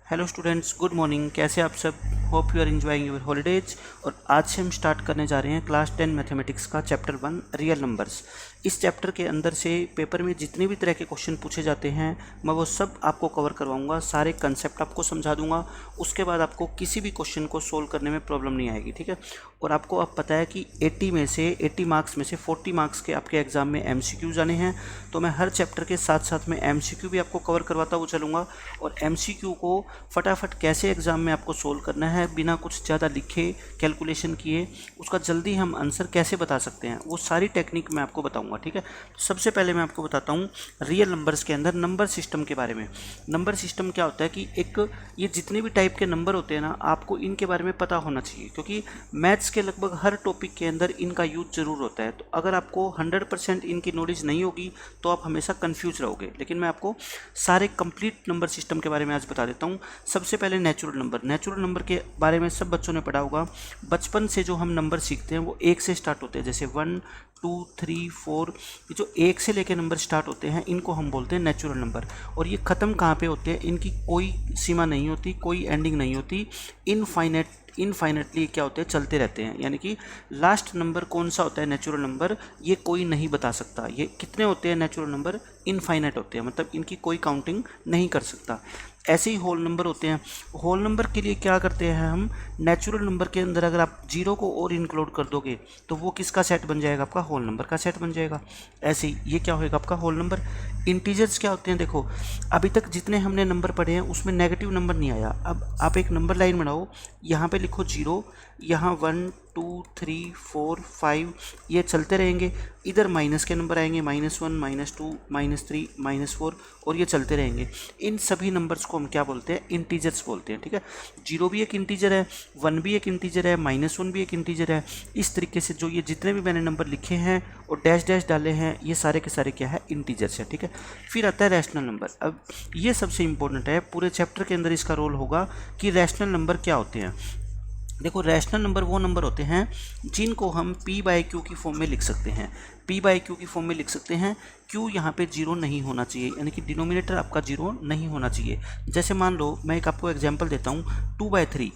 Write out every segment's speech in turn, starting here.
Hello students, good morning. कैसे आप सब? Hope you are enjoying your holidays. और आज से हम स्टार्ट करने जा रहे हैं क्लास 10 मैथमेटिक्स का चैप्टर 1 रियल नंबर्स। इस चैप्टर के अंदर से पेपर में जितने भी तरह के क्वेश्चन पूछे जाते हैं मैं वो सब आपको कवर करवाऊंगा, सारे कंसेप्ट आपको समझा दूंगा। उसके बाद आपको किसी भी क्वेश्चन को सोल्व करने में प्रॉब्लम नहीं आएगी, ठीक है। और आपको अब पता है कि 80 मार्क्स में से 40 मार्क्स के आपके एग्जाम में MCQs आने हैं। तो मैं हर चैप्टर के साथ साथ में MCQ भी आपको कवर करवाता हुआ चलूँगा। और MCQ को फटाफट कैसे एग्ज़ाम में आपको सोल्व करना है बिना कुछ ज़्यादा लिखे, कैलकुलेशन किए, उसका जल्दी हम आंसर कैसे बता सकते हैं, वो सारी टेक्निक मैं आपको बताऊंगा, ठीक है। तो सबसे पहले मैं आपको बताता हूँ रियल नंबर्स के अंदर नंबर सिस्टम के बारे में। नंबर सिस्टम क्या होता है कि एक ये जितने भी टाइप के नंबर होते हैं ना, आपको इनके बारे में पता होना चाहिए, क्योंकि मैथ्स के लगभग हर टॉपिक के अंदर इनका यूज ज़रूर होता है। तो अगर आपको 100% इनकी नॉलेज नहीं होगी तो आप हमेशा कन्फ्यूज रहोगे। लेकिन मैं आपको सारे कंप्लीट नंबर सिस्टम के बारे में आज बता देता हूँ। सबसे पहले नेचुरल नंबर के बारे में सब बच्चों ने पढ़ा होगा। बचपन से जो हम नंबर सीखते हैं वो 1 से स्टार्ट होते हैं, जैसे 1 2 3 4। ये जो 1 से लेकर नंबर स्टार्ट होते हैं इनको हम बोलते हैं नेचुरल नंबर। और ये ख़त्म कहाँ पे होते हैं, इनकी कोई सीमा नहीं होती, कोई एंडिंग नहीं होती। इनफाइनेटली क्या होते हैं, चलते रहते हैं। यानी कि लास्ट नंबर कौन सा होता है नेचुरल नंबर, ये कोई नहीं बता सकता। ये कितने होते हैं नेचुरल नंबर, इनफाइनेट होते हैं, मतलब इनकी कोई काउंटिंग नहीं कर सकता। ऐसे ही होल नंबर होते हैं। होल नंबर के लिए क्या करते हैं हम, नेचुरल नंबर के अंदर अगर आप 0 को और इंक्लूड कर दोगे तो वो किसका सेट बन जाएगा, आपका होल नंबर का सेट बन जाएगा। ऐसे ही ये क्या होएगा, आपका होल नंबर। इंटीजर्स क्या होते हैं, देखो अभी तक जितने हमने नंबर पढ़े हैं उसमें नेगेटिव नंबर नहीं आया। अब आप एक नंबर लाइन बनाओ, यहाँ पे लिखो 0, यहाँ 1 2 3 4 5, ये चलते रहेंगे। इधर माइनस के नंबर आएंगे, -1 -2 -3 -4, और ये चलते रहेंगे। इन सभी नंबर्स को हम क्या बोलते हैं, इंटीजर्स बोलते हैं, ठीक है। 0 भी एक इंटीजर है, 1 भी एक इंटीजर है, -1 भी एक इंटीजर है। इस तरीके से जो ये जितने भी मैंने नंबर लिखे हैं और डैश डैश डाले हैं, ये सारे के सारे क्या है, इंटीजर्स है, ठीक है। फिर आता है रैशनल नंबर। अब ये सबसे इंपॉर्टेंट है, पूरे चैप्टर के अंदर इसका रोल होगा कि रैशनल नंबर क्या होते हैं। देखो रैशनल नंबर वो नंबर होते हैं जिनको हम P/Q की फॉर्म में लिख सकते हैं। P/Q की फॉर्म में लिख सकते हैं। Q यहाँ पे 0 नहीं होना चाहिए, यानी कि डिनोमिनेटर आपका 0 नहीं होना चाहिए। जैसे मान लो मैं एक आपको एग्जांपल देता हूँ, 2/3।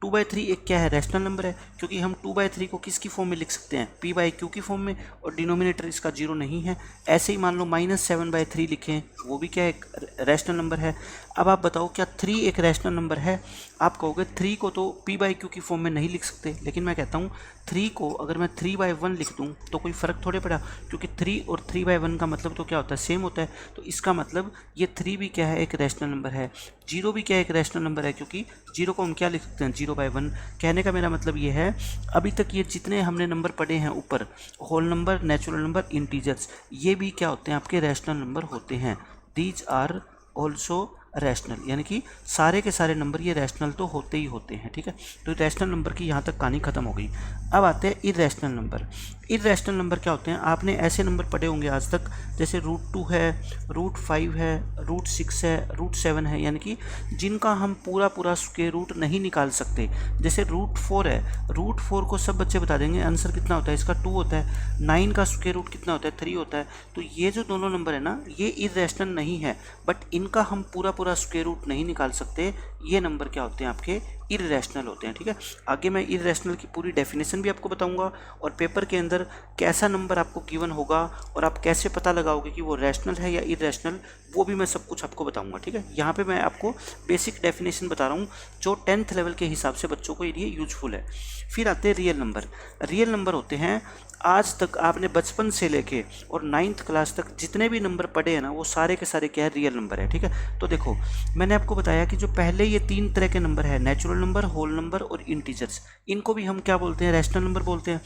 2/3 एक क्या है, रैशनल नंबर है, क्योंकि हम 2/3 को किसकी फॉर्म में लिख सकते हैं, P/Q की फॉर्म में, और डिनोमिनेटर इसका 0 नहीं है। ऐसे ही मान लो -7/3 लिखें, वो भी क्या एक रैशनल नंबर है। अब आप बताओ क्या 3 एक रैशनल नंबर है? आप कहोगे 3 को तो P/Q की फॉर्म में नहीं लिख सकते, लेकिन मैं कहता हूँ 3 को अगर मैं 3/1 लिख दूँ तो कोई फ़र्क थोड़े पड़ा, क्योंकि 3 और 3/1 का मतलब तो क्या होता है, सेम होता है। तो इसका मतलब ये 3 भी क्या है, एक रैशनल नंबर है। 0 भी क्या एक रैशनल नंबर है, क्योंकि 0 को हम क्या लिख सकते हैं, 0/1। कहने का मेरा मतलब ये है, अभी तक ये जितने हमने नंबर पढ़े हैं ऊपर, whole number, natural number, integers, ये भी क्या होते हैं, आपके रैशनल नंबर होते हैं। दीज आर ऑल्सो रैशनल, यानी कि सारे के सारे नंबर ये रैशनल तो होते ही होते हैं, ठीक है। तो रैशनल नंबर की यहाँ तक कहानी खत्म हो गई। अब आते हैं इरैशनल नंबर। इरैशनल नंबर क्या होते हैं, आपने ऐसे नंबर पढ़े होंगे आज तक, जैसे √2 है, √5 है, √6 है, √7 है, यानी कि जिनका हम पूरा स्क्वायर रूट नहीं निकाल सकते। जैसे √4 है, √4 को सब बच्चे बता देंगे आंसर कितना होता है, इसका 2 होता है। 9 का स्क्वायर रूट कितना होता है, 3 होता है। तो ये जो दोनों नंबर है ना, ये इरैशनल नहीं है, बट इनका हम पूरा स्क्वायर रूट नहीं निकाल सकते। ये नंबर क्या होते हैं, आपके इरैशनल होते हैं, ठीक है। आगे मैं इरैशनल की पूरी डेफिनेशन भी आपको बताऊंगा, और पेपर के अंदर कैसा नंबर आपको गिवन होगा और आप कैसे पता लगाओगे कि वो रैशनल है या इरैशनल, वो भी मैं सब कुछ आपको बताऊंगा, ठीक है। यहाँ पे मैं आपको बेसिक डेफिनेशन बता रहा हूँ जो 10th लेवल के हिसाब से बच्चों को ये यूजफुल है। फिर आते हैं रियल नंबर। रियल नंबर होते हैं आज तक आपने बचपन से लेके और 9th क्लास तक जितने भी नंबर पढ़े हैं ना, वो सारे के सारे क्या है, रियल नंबर है, ठीक है। तो देखो मैंने आपको बताया कि जो पहले ये 3 तरह के नंबर है, नेचुरल नंबर, होल नंबर और इंटीजर्स, इनको भी हम क्या बोलते हैं, रैशनल नंबर बोलते हैं।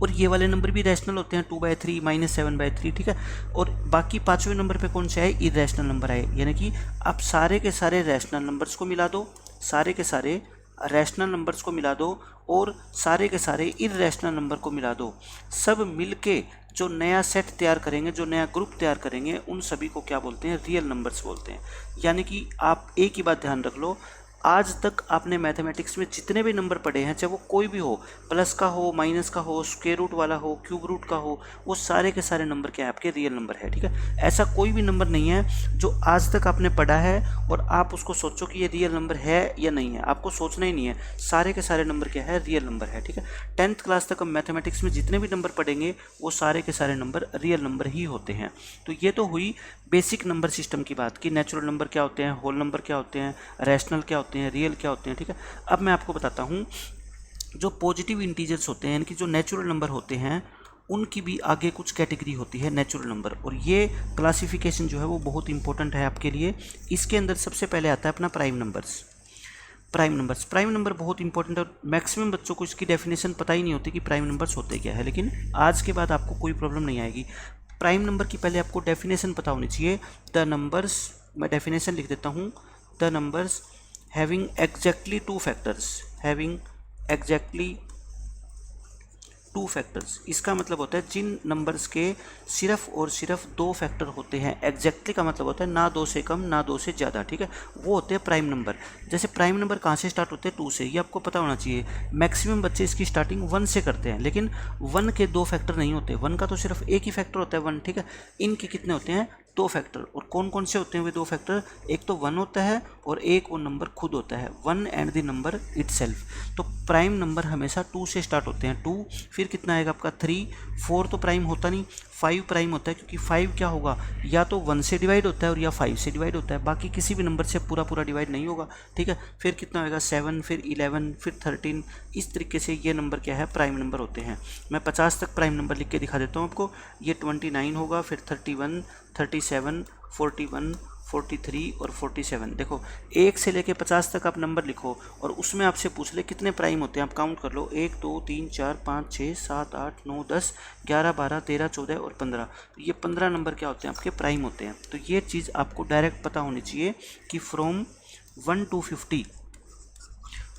और ये वाले नंबर भी रैशनल होते हैं, 2/3 -7/3, ठीक है। और बाकी 5वें नंबर पे कौन से आए, इरैशनल नंबर आए। यानी कि आप सारे के सारे रैशनल नंबर्स को मिला दो, सारे के सारे रैशनल नंबर्स को मिला दो, और सारे के सारे इरैशनल नंबर को मिला दो। सब मिलके जो नया सेट तैयार करेंगे, जो नया ग्रुप तैयार करेंगे, उन सभी को क्या बोलते हैं, रियल नंबर्स बोलते हैं। यानी कि आप एक ही बात ध्यान रख लो, आज तक आपने मैथमेटिक्स में जितने भी नंबर पढ़े हैं, चाहे वो कोई भी हो, प्लस का हो, माइनस का हो, स्क्वायर रूट वाला हो, क्यूब रूट का हो, वो सारे के सारे नंबर क्या है आपके रियल नंबर है। ठीक है, ऐसा कोई भी नंबर नहीं है जो आज तक आपने पढ़ा है और आप उसको सोचो कि ये रियल नंबर है या नहीं है, आपको सोचना ही नहीं है, सारे के सारे नंबर क्या है रियल नंबर है। ठीक है, 10th क्लास तक हम मैथमेटिक्स में जितने भी नंबर पढ़ेंगे वो सारे के सारे नंबर रियल नंबर ही होते हैं। तो ये तो हुई बेसिक नंबर सिस्टम की बात कि नेचुरल नंबर क्या होते हैं, होल नंबर क्या होते हैं, रैशनल क्या होते हैं, रियल क्या होते हैं। ठीक है, अब मैं आपको बताता हूँ जो पॉजिटिव इंटीजर्स होते हैं, यानी कि जो नेचुरल नंबर होते हैं, उनकी भी आगे कुछ कैटेगरी होती है नेचुरल नंबर, और ये क्लासिफिकेशन जो है वो बहुत इंपॉर्टेंट है आपके लिए। इसके अंदर सबसे पहले आता है अपना प्राइम नंबर्स। प्राइम नंबर बहुत इंपॉर्टेंट है और मैक्सिमम बच्चों को इसकी डेफिनेशन पता ही नहीं होती कि प्राइम नंबर्स होते क्या है, लेकिन आज के बाद आपको कोई प्रॉब्लम नहीं आएगी। प्राइम नंबर की पहले आपको डेफिनेशन पता होनी चाहिए। द नंबर्स, मैं डेफिनेशन लिख देता हूँ, the numbers having exactly two factors, having exactly two factors. इसका मतलब होता है जिन नंबर्स के सिर्फ और सिर्फ दो फैक्टर होते हैं। एग्जैक्टली का मतलब होता है ना दो से कम ना दो से ज़्यादा। ठीक है, वो होते हैं प्राइम नंबर। जैसे प्राइम नंबर कहाँ से स्टार्ट होते हैं, 2 से, ये आपको पता होना चाहिए। मैक्सिमम बच्चे इसकी स्टार्टिंग 1 से करते हैं, लेकिन 1 के दो फैक्टर नहीं होते, 1 का तो सिर्फ एक ही फैक्टर होता है 1। ठीक है, इनके कितने होते हैं, 2 फैक्टर। और कौन कौन से होते हैं वे 2 फैक्टर, एक तो 1 होता है और एक वो नंबर खुद होता है, 1 एंड द नंबर इटसेल्फ। तो प्राइम नंबर हमेशा 2 से स्टार्ट होते हैं, 2, फिर कितना आएगा आपका 3, 4 तो प्राइम होता नहीं, 5 प्राइम होता है, क्योंकि 5 क्या होगा, या तो 1 से डिवाइड होता है और या 5 से डिवाइड होता है, बाकी किसी भी नंबर से पूरा पूरा डिवाइड नहीं होगा। ठीक है, फिर कितना होगा 7, फिर 11, फिर 13। इस तरीके से ये नंबर क्या है, प्राइम नंबर होते हैं। मैं 50 तक प्राइम नंबर लिख के दिखा देता हूँ आपको। ये 29 होगा, फिर 31, 37, 41, 43 और 47। देखो 1 से लेके 50 तक आप नंबर लिखो और उसमें आपसे पूछ ले कितने प्राइम होते हैं, आप काउंट कर लो, 1 2 3 4 5 6 7 8 9 10 11 12 13 14 और 15। तो ये 15 नंबर क्या होते हैं, आपके प्राइम होते हैं। तो ये चीज़ आपको डायरेक्ट पता होनी चाहिए कि फ्रॉम 1 to 50,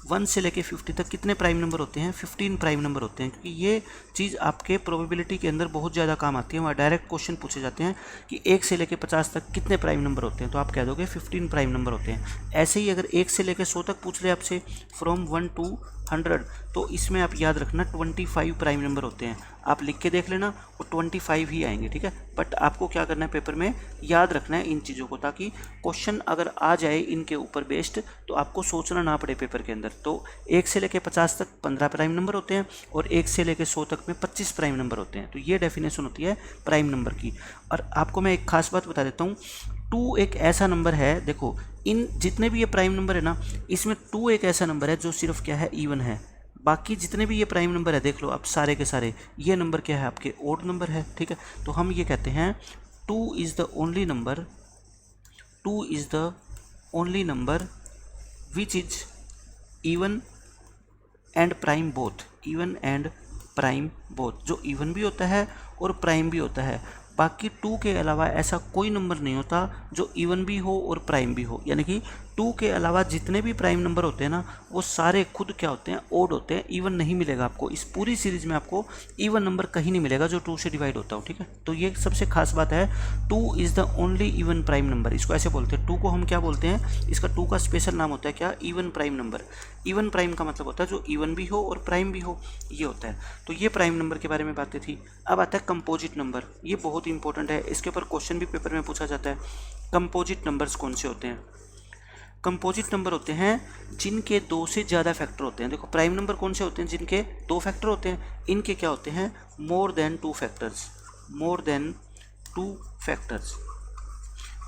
1 से लेके 50 तक कितने प्राइम नंबर होते हैं, 15 प्राइम नंबर होते हैं। क्योंकि ये चीज़ आपके प्रोबेबिलिटी के अंदर बहुत ज़्यादा काम आती है। वहाँ डायरेक्ट क्वेश्चन पूछे जाते हैं कि 1 से लेके 50 तक कितने प्राइम नंबर होते हैं, तो आप कह दोगे 15 प्राइम नंबर होते हैं। ऐसे ही अगर 1 से लेके 100 तक पूछ ले आपसे, फ्रॉम 1 to 100, तो इसमें आप याद रखना 25 प्राइम नंबर होते हैं। आप लिख के देख लेना, वो 25 ही आएंगे। ठीक है, बट आपको क्या करना है, पेपर में याद रखना है इन चीज़ों को, ताकि क्वेश्चन अगर आ जाए इनके ऊपर बेस्ड तो आपको सोचना ना पड़े पेपर के अंदर। तो 1 से लेके 50 तक 15 प्राइम नंबर होते हैं और 1 से लेके 100 तक में 25 प्राइम नंबर होते हैं। तो ये डेफिनेशन होती है प्राइम नंबर की। और आपको मैं एक खास बात बता देता हूँ, 2 एक ऐसा नंबर है, देखो इन जितने भी ये प्राइम नंबर है ना, इसमें 2 एक ऐसा नंबर है जो सिर्फ क्या है, इवन है। बाकी जितने भी ये प्राइम नंबर है, देख लो आप सारे के सारे, ये नंबर क्या है, आपके ओड नंबर है। ठीक है, तो हम ये कहते हैं 2 is the only number, 2 is the only number which is even and prime both, even and prime both, जो इवन भी होता है और प्राइम भी होता है। बाकी 2 के अलावा ऐसा कोई नंबर नहीं होता जो इवन भी हो और प्राइम भी हो। यानी कि 2 के अलावा जितने भी प्राइम नंबर होते हैं ना, वो सारे खुद क्या होते हैं, ओड होते हैं। इवन नहीं मिलेगा आपको इस पूरी सीरीज में, आपको इवन नंबर कहीं नहीं मिलेगा जो 2 से डिवाइड होता हो। ठीक है, तो ये सबसे खास बात है, 2 is the only even prime number. इसको ऐसे बोलते हैं, 2 को हम क्या बोलते हैं, इसका 2 का स्पेशल नाम होता है क्या, even prime number. Even prime का मतलब होता है जो इवन भी हो और प्राइम भी हो, ये होता है। तो ये प्राइम नंबर के बारे में बातें थी। अब आता है कंपोजिट नंबर। ये बहुत इंपॉर्टेंट है, इसके ऊपर क्वेश्चन भी पेपर में पूछा जाता है। कंपोजिट नंबर्स कौन से होते हैं, कंपोजिट नंबर होते हैं जिनके 2 से ज़्यादा फैक्टर होते हैं। देखो प्राइम नंबर कौन से होते हैं, जिनके 2 फैक्टर होते हैं, इनके क्या होते हैं, more than 2 factors, more than 2 factors,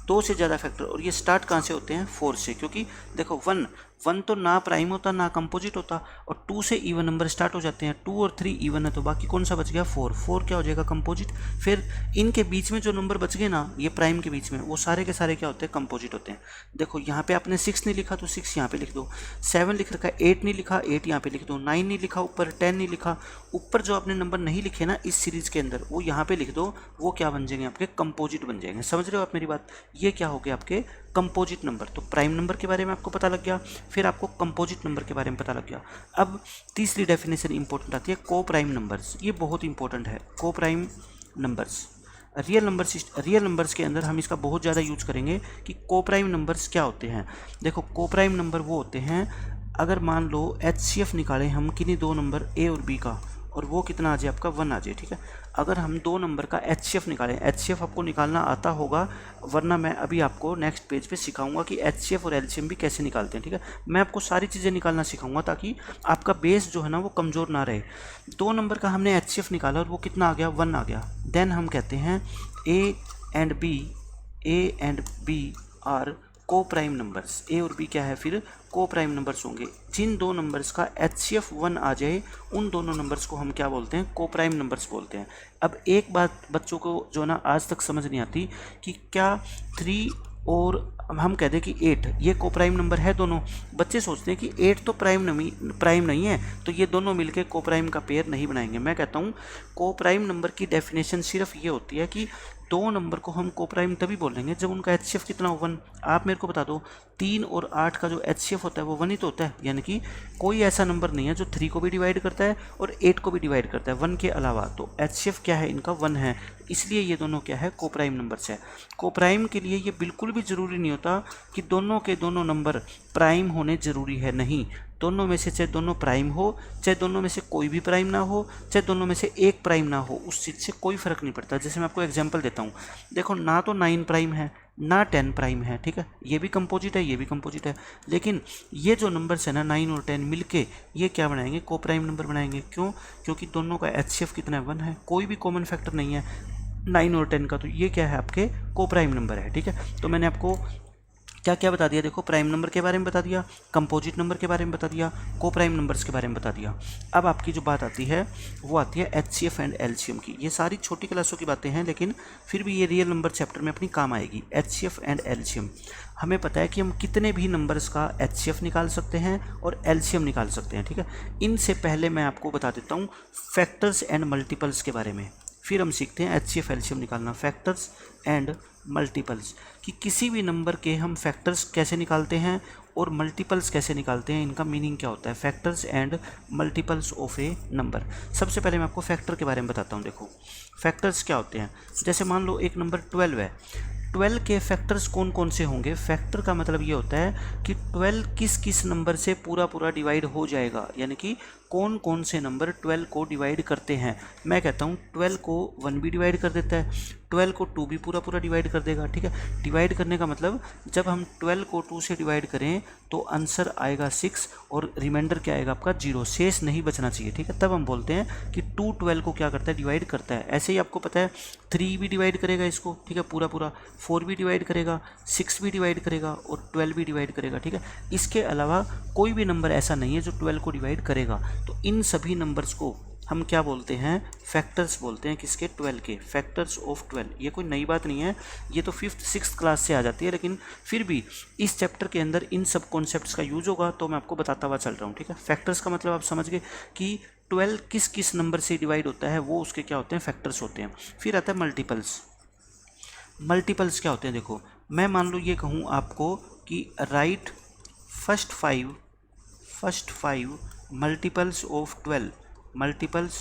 2 से ज़्यादा फैक्टर। और ये स्टार्ट कहाँ से होते हैं, 4 से, क्योंकि देखो 1 तो ना प्राइम होता ना कंपोजिट होता, और 2 से इवन नंबर स्टार्ट हो जाते हैं। 2 और 3 इवन है, तो बाकी कौन सा बच गया, 4 क्या हो जाएगा, कंपोजिट। फिर इनके बीच में जो नंबर बच गए ना, ये प्राइम के बीच में, वो सारे के सारे क्या होते हैं, कंपोजिट होते हैं। देखो यहाँ पे आपने 6 नहीं लिखा तो 6 यहाँ पे लिख दो, 7 लिख रखा है, 8 नहीं लिखा, 8 यहाँ पे लिख दो, 9 नहीं लिखा ऊपर, 10 नहीं लिखा ऊपर, जो आपने नंबर नहीं लिखे ना इस सीरीज के अंदर, वो यहाँ पे लिख दो। वो क्या बन जाएंगे, आपके कंपोजिट बन जाएंगे। समझ रहे हो आप मेरी बात, ये क्या हो गया आपके कंपोजिट नंबर। तो प्राइम नंबर के बारे में आपको पता लग गया, फिर आपको कंपोजिट नंबर के बारे में पता लग गया। अब तीसरी डेफिनेशन इंपॉर्टेंट आती है, को प्राइम नंबर्स। ये बहुत इंपॉर्टेंट है, को प्राइम नंबर्स। रियल नंबर्स के अंदर हम इसका बहुत ज़्यादा यूज करेंगे कि कोप्राइम नंबर्स क्या होते हैं। देखो कोप्राइम नंबर वो होते हैं, अगर मान लो HCF निकालें हम किन्हीं दो नंबर A और B का, और वो कितना आ जाए आपका 1 आ जाए, ठीक है। अगर हम दो नंबर का HCF निकालें, HCF आपको निकालना आता होगा, वरना मैं अभी आपको नेक्स्ट पेज पे सिखाऊंगा कि HCF और LCM भी कैसे निकालते हैं, ठीक है। मैं आपको सारी चीज़ें निकालना सिखाऊंगा ताकि आपका बेस जो है ना वो कमज़ोर ना रहे। दो नंबर का हमने HCF निकाला और वो कितना आ गया, 1 आ गया। देन हम कहते हैं A एंड B आर को प्राइम नंबर्स। A और B क्या है फिर को प्राइम नंबर्स होंगे। जिन दो नंबर्स का HCF 1 आ जाए उन दोनों नंबर्स को हम क्या बोलते हैं, को प्राइम नंबर्स बोलते हैं। अब एक बात बच्चों को जो ना आज तक समझ नहीं आती कि क्या 3 और हम कह दें कि 8 ये को प्राइम नंबर है दोनों। बच्चे सोचते हैं कि 8 तो प्राइम नहीं है, तो ये दोनों मिलके को प्राइम का पेयर नहीं बनाएंगे। मैं कहता हूँ को प्राइम नंबर की डेफिनेशन सिर्फ ये होती है कि दो नंबर को हम को प्राइम तभी बोलेंगे जब उनका HCF कितना हो, 1। आप मेरे को बता दो 3 और 8 का जो HCF होता है वो 1 ही तो होता है, यानी कि कोई ऐसा नंबर नहीं है जो 3 को भी डिवाइड करता है और 8 को भी डिवाइड करता है 1 के अलावा। तो HCF क्या है इनका, 1 है, इसलिए ये दोनों क्या है, को प्राइम नंबर्स है। को प्राइम के लिए ये बिल्कुल भी ज़रूरी नहीं होता कि दोनों के दोनों नंबर प्राइम होने ज़रूरी है, नहीं। दोनों में से चाहे दोनों प्राइम हो, चाहे दोनों में से कोई भी प्राइम ना हो, चाहे दोनों में से एक प्राइम ना हो, उस चीज़ से कोई फ़र्क नहीं पड़ता। जैसे मैं आपको एग्जांपल देता हूँ, देखो ना तो 9 प्राइम है ना 10 प्राइम है, ठीक है। ये भी कंपोजिट है, ये भी कंपोजिट है, लेकिन ये जो नंबर्स है ना 9 और 10 मिलके ये क्या बनाएंगे, को प्राइम नंबर बनाएंगे। क्यों? क्योंकि दोनों का HCF कितना है, 1 है, कोई भी कॉमन फैक्टर नहीं है 9 और 10 का, तो ये क्या है, आपके को प्राइम नंबर है, ठीक है। तो मैंने आपको क्या क्या बता दिया, देखो प्राइम नंबर के बारे में बता दिया, कंपोजिट नंबर के बारे में बता दिया, को प्राइम नंबर्स के बारे में बता दिया। अब आपकी जो बात आती है वो आती है HCF एंड LCM की। ये सारी छोटी क्लासों की बातें हैं, लेकिन फिर भी ये रियल नंबर चैप्टर में अपनी काम आएगी। HCF एंड LCM, हमें पता है कि हम कितने भी नंबर्स का HCF निकाल सकते हैं और LCM निकाल सकते हैं, ठीक है। इनसे पहले मैं आपको बता देता हूँ फैक्टर्स एंड मल्टीपल्स के बारे में, फिर हम सीखते हैं HCF LCM निकालना। फैक्टर्स एंड मल्टीपल्स, कि किसी भी नंबर के हम फैक्टर्स कैसे निकालते हैं और मल्टीपल्स कैसे निकालते हैं, इनका मीनिंग क्या होता है, factors and multiples of A number. सबसे पहले मैं आपको फैक्टर के बारे में बताता हूँ। देखो फैक्टर्स क्या होते हैं, जैसे मान लो एक नंबर 12 है, 12 के फैक्टर्स कौन कौन से होंगे। फैक्टर का मतलब ये होता है कि 12 किस किस नंबर से पूरा डिवाइड हो जाएगा, यानी कि कौन कौन से नंबर 12 को डिवाइड करते हैं। मैं कहता हूँ 12 को 1 भी डिवाइड कर देता है, 12 को 2 भी पूरा डिवाइड कर देगा, ठीक है। डिवाइड करने का मतलब जब हम 12 को 2 से डिवाइड करें तो आंसर आएगा 6 और रिमाइंडर क्या आएगा आपका 0, शेष नहीं बचना चाहिए, ठीक है। तब हम बोलते हैं कि 2 12 को क्या करता है, डिवाइड करता है। ऐसे ही आपको पता है 3 भी डिवाइड करेगा इसको, ठीक है, पूरा 4 भी डिवाइड करेगा, 6 भी डिवाइड करेगा और 12 भी डिवाइड करेगा, ठीक है। इसके अलावा कोई भी नंबर ऐसा नहीं है जो 12 को डिवाइड करेगा। तो इन सभी नंबर्स को हम क्या बोलते हैं, फैक्टर्स बोलते हैं। किसके, 12 के, फैक्टर्स ऑफ 12। ये कोई नई बात नहीं है, ये तो 5th 6th क्लास से आ जाती है, लेकिन फिर भी इस चैप्टर के अंदर इन सब कॉन्सेप्ट्स का यूज होगा, तो मैं आपको बताता हुआ चल रहा हूँ, ठीक है। फैक्टर्स का मतलब आप समझ गए कि 12 किस किस नंबर से डिवाइड होता है, वो उसके क्या होते हैं, फैक्टर्स होते हैं। फिर आता है मल्टीपल्स। मल्टीपल्स क्या होते हैं, देखो मैं मान लो ये कहूँ आपको कि right first five multiples of 12, multiples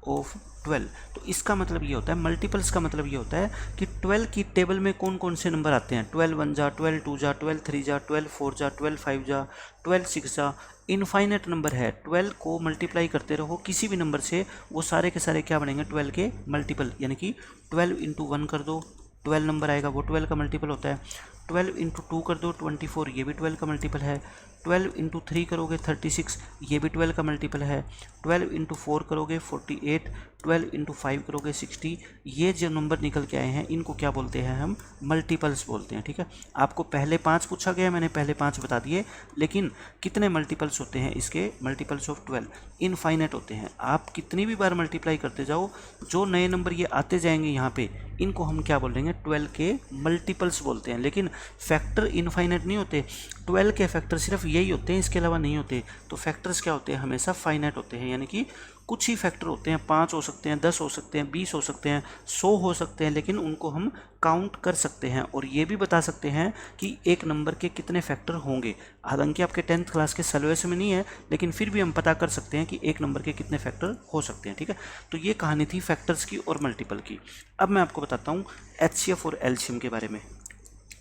of 12। तो इसका मतलब ये होता है, मल्टीपल्स का मतलब ये होता है कि 12 की टेबल में कौन कौन से नंबर आते हैं। 12 1 जा, 12 2 जा, 12 3 जा, 12 4 जा, 12 5 जा, 12 6 जा। इनफाइनेट नंबर है, 12 को मल्टीप्लाई करते रहो किसी भी नंबर से, वो सारे के सारे क्या बनेंगे, 12 के मल्टीपल। यानी कि 12 इंटू 1 कर दो, 12 नंबर आएगा, वो 12 का मल्टीपल होता है। 12 इंटू 2 कर दो, 24, ये भी 12 का मल्टीपल है। 12 इंटू 3 करोगे 36, ये भी 12 का मल्टीपल है। 12 इंटू 4 करोगे 48, 12 इंटू 5 करोगे 60। ये जो नंबर निकल के आए हैं इनको क्या बोलते हैं, हम मल्टीपल्स बोलते हैं, ठीक है। आपको पहले 5 पूछा गया, मैंने पहले 5 बता दिए, लेकिन कितने मल्टीपल्स होते हैं इसके, मल्टीपल्स ऑफ 12 इनफाइनेट होते हैं। आप कितनी भी बार मल्टीप्लाई करते जाओ, जो नए नंबर ये आते जाएंगे यहाँ पे, इनको हम क्या बोलेंगे, 12 के मल्टीपल्स बोलते हैं। लेकिन फैक्टर इनफाइनेट नहीं होते, 12 के फैक्टर सिर्फ यही होते हैं, इसके अलावा नहीं होते। तो फैक्टर्स क्या होते हैं, हमेशा फाइनाइट होते हैं, यानी कि कुछ ही फैक्टर होते हैं, 5 हो सकते हैं, 10 हो सकते हैं, 20 हो सकते हैं, 100 हो सकते हैं, लेकिन उनको हम काउंट कर सकते हैं और ये भी बता सकते हैं कि एक नंबर के कितने फैक्टर होंगे। हालांकि आपके 10th क्लास के सिलेबस में नहीं है, लेकिन फिर भी हम पता कर सकते हैं कि एक नंबर के कितने फैक्टर हो सकते हैं। ठीक है, तो ये कहानी थी फैक्टर्स की और मल्टीपल की। अब मैं आपको बताता हूँ HCF और LCM के बारे में,